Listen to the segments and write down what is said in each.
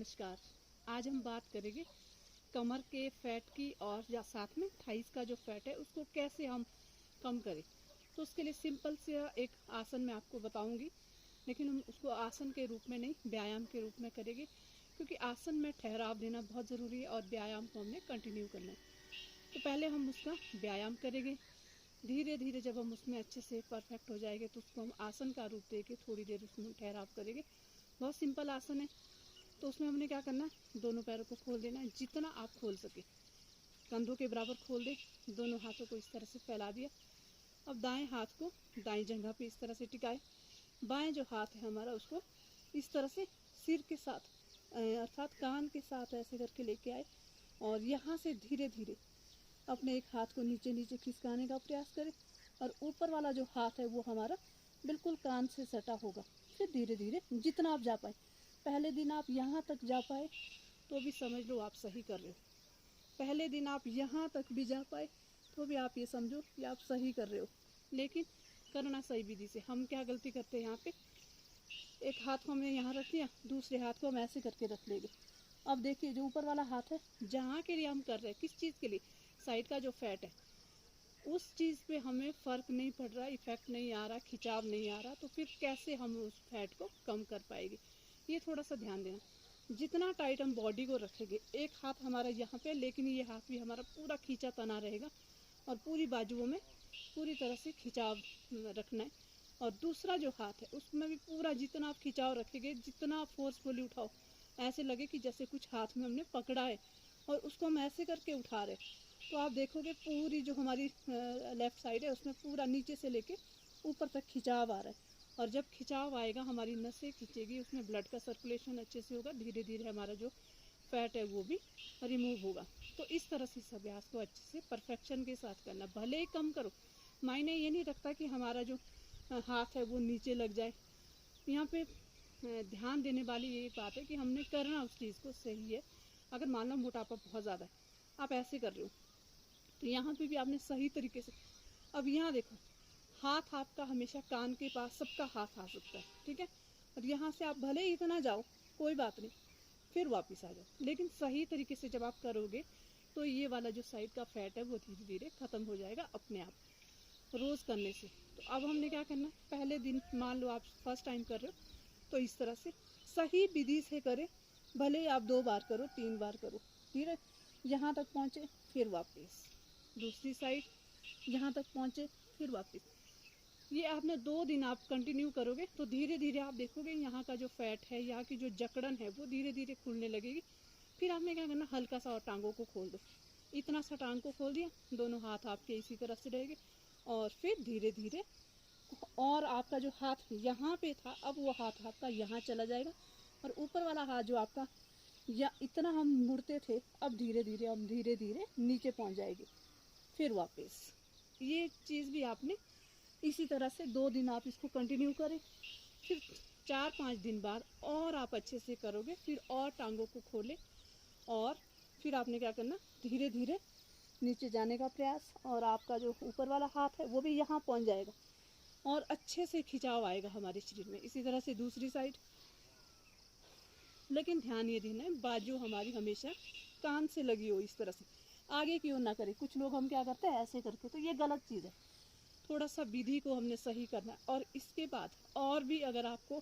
नमस्कार। आज हम बात करेंगे कमर के फैट की और या साथ में थाइस का जो फैट है उसको कैसे हम कम करें। तो उसके लिए सिंपल से एक आसन मैं आपको बताऊंगी, लेकिन हम उसको आसन के रूप में नहीं, व्यायाम के रूप में करेंगे, क्योंकि आसन में ठहराव देना बहुत ज़रूरी है और व्यायाम को हमने कंटिन्यू करना है। तो पहले हम उसका व्यायाम करेंगे, धीरे धीरे जब हम उसमें अच्छे से परफेक्ट हो जाएंगे तो उसको हम आसन का रूप देके थोड़ी देर उसमें ठहराव करेंगे। बहुत सिंपल आसन है। तो उसमें हमने क्या करना है, दोनों पैरों को खोल देना है, जितना आप खोल सके कंधों के बराबर खोल दे। दोनों हाथों को इस तरह से फैला दिया। अब दाएं हाथ को दाएं जंघा पे इस तरह से टिकाए। बाएं जो हाथ है हमारा उसको इस तरह से सिर के साथ अर्थात कान के साथ ऐसे करके लेके आए और यहाँ से धीरे धीरे अपने एक हाथ को नीचे नीचे खिसकाने का प्रयास करें और ऊपर वाला जो हाथ है वो हमारा बिल्कुल कान से सटा होगा। फिर धीरे धीरे जितना आप जा पाए, पहले दिन आप यहाँ तक जा पाए तो भी समझ लो आप सही कर रहे हो। पहले दिन आप यहाँ तक भी जा पाए तो भी आप ये समझो कि आप सही कर रहे हो, लेकिन करना सही विधि से। हम क्या गलती करते हैं, यहाँ पे एक हाथ को हमने यहाँ रख दिया, दूसरे हाथ को हम ऐसे करके रख लेंगे। अब देखिए जो ऊपर वाला हाथ है, जहाँ के लिए हम कर रहे हैं, किस चीज़ के लिए, साइड का जो फैट है उस चीज़ पे हमें फ़र्क नहीं पड़ रहा, इफेक्ट नहीं आ रहा, खिंचाव नहीं आ रहा, तो फिर कैसे हम उस फैट को कम कर पाएंगे। ये थोड़ा सा ध्यान देना। जितना टाइट हम बॉडी को रखेंगे, एक हाथ हमारा यहाँ पे, लेकिन ये हाथ भी हमारा पूरा खींचा तना रहेगा और पूरी बाजुओं में पूरी तरह से खिंचाव रखना है। और दूसरा जो हाथ है उसमें भी पूरा जितना आप खिंचाव रखेंगे, जितना आप फोर्सफुली उठाओ, ऐसे लगे कि जैसे कुछ हाथ में हमने पकड़ा है और उसको हम ऐसे करके उठा रहे, तो आप देखोगे पूरी जो हमारी लेफ़्ट साइड है उसमें पूरा नीचे से लेके ऊपर तक खिंचाव आ रहा है। और जब खिंचाव आएगा, हमारी नसें खींचेगी, उसमें ब्लड का सर्कुलेशन अच्छे से होगा, धीरे धीरे हमारा जो फैट है वो भी रिमूव होगा। तो इस तरह से इस अभ्यास को अच्छे से परफेक्शन के साथ करना। भले ही कम करो, मायने ये नहीं रखता कि हमारा जो हाथ है वो नीचे लग जाए। यहाँ पे ध्यान देने वाली ये बात है कि हमने करना उस चीज़ को सही है। अगर मान लो मोटापा बहुत ज़्यादा है, आप ऐसे कर रहे हो, तो यहाँ पे भी आपने सही तरीके से, अब यहाँ देखो, हाथ आपका हमेशा कान के पास, सबका हाथ आ सकता है, ठीक है। और यहाँ से आप भले ही इतना जाओ, कोई बात नहीं, फिर वापस आ जाओ, लेकिन सही तरीके से जब आप करोगे तो ये वाला जो साइड का फैट है वो धीरे धीरे ख़त्म हो जाएगा अपने आप, रोज़ करने से। तो अब हमने क्या करना है, पहले दिन मान लो आप फर्स्ट टाइम कर रहे हो तो इस तरह से सही विधि से करें। भले ही आप 2 बार करो, 3 बार करो, धीरे यहाँ तक पहुँचे, फिर वापस दूसरी साइड, यहाँ तक पहुँचे, फिर वापस। ये आपने 2 दिन आप कंटिन्यू करोगे तो धीरे धीरे आप देखोगे यहाँ का जो फैट है, यहाँ की जो जकड़न है वो धीरे धीरे खुलने लगेगी। फिर आपने क्या करना, हल्का सा और टांगों को खोल दो। इतना सा टांग को खोल दिया, दोनों हाथ आपके इसी तरह से रहेंगे और फिर धीरे धीरे, और आपका जो हाथ यहाँ पे था अब वो हाथ आपका यहाँ चला जाएगा और ऊपर वाला हाथ जो आपका या इतना हम मुड़ते थे, अब धीरे धीरे हम धीरे धीरे नीचे पहुँच जाएगी, फिर वापस। ये चीज़ भी आपने इसी तरह से 2 दिन आप इसको कंटिन्यू करें। फिर 4-5 दिन बाद और आप अच्छे से करोगे, फिर और टांगों को खोलें और फिर आपने क्या करना, धीरे धीरे नीचे जाने का प्रयास, और आपका जो ऊपर वाला हाथ है वो भी यहाँ पहुँच जाएगा और अच्छे से खिंचाव आएगा हमारे शरीर में। इसी तरह से दूसरी साइड, लेकिन ध्यान ये देना है बाजू हमारी हमेशा कान से लगी हो, इस तरह से आगे की ओर ना करें। कुछ लोग हम क्या करते हैं ऐसे करके, तो ये गलत चीज़ है। थोड़ा सा विधि को हमने सही करना है। और इसके बाद और भी अगर आपको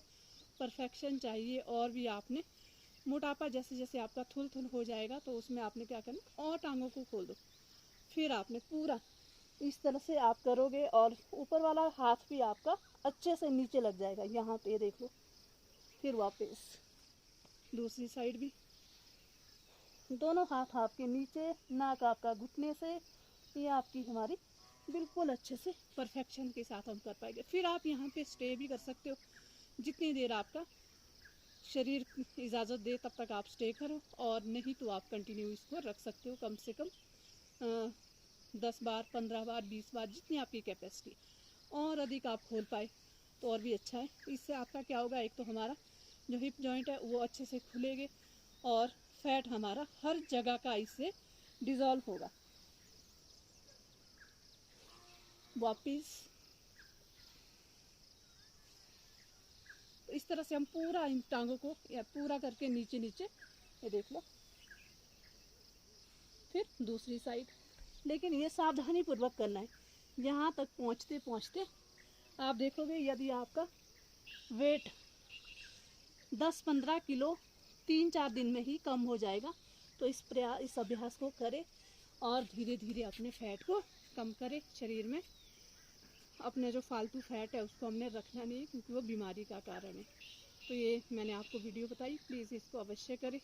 परफेक्शन चाहिए और भी आपने मोटापा जैसे जैसे आपका थुल थुल हो जाएगा तो उसमें आपने क्या करना, और टांगों को खोल दो। फिर आपने पूरा इस तरह से आप करोगे और ऊपर वाला हाथ भी आपका अच्छे से नीचे लग जाएगा, यहाँ पे देख लो। फिर वापस दूसरी साइड भी, दोनों हाथ आपके नीचे, नाक आपका घुटने से, ये आपकी हमारी बिल्कुल अच्छे से परफेक्शन के साथ हम कर पाएंगे। फिर आप यहाँ पे स्टे भी कर सकते हो, जितनी देर आपका शरीर इजाज़त दे तब तक आप स्टे करो, और नहीं तो आप कंटिन्यू इसको रख सकते हो कम से कम 10 बार, 15 बार, 20 बार, जितनी आपकी कैपेसिटी। और अधिक आप खोल पाए तो और भी अच्छा है। इससे आपका क्या होगा, एक तो हमारा जो हिप जॉइंट है वो अच्छे से खुलेंगे और फैट हमारा हर जगह का इससे डिज़ोल्व होगा। वापिस तो इस तरह से हम पूरा इन टांगों को या पूरा करके नीचे नीचे ये देख लो। फिर दूसरी साइड, लेकिन ये सावधानी पूर्वक करना है। यहाँ तक पहुँचते पहुँचते आप देखोगे यदि आपका वेट 10-15 किलो 3-4 दिन में ही कम हो जाएगा, तो इस अभ्यास को करें और धीरे धीरे अपने फैट को कम करें शरीर में। अपने जो फालतू फैट है उसको हमने रखना नहीं है, क्योंकि वो बीमारी का कारण है। तो ये मैंने आपको वीडियो बताई, प्लीज़ इसको अवश्य करें।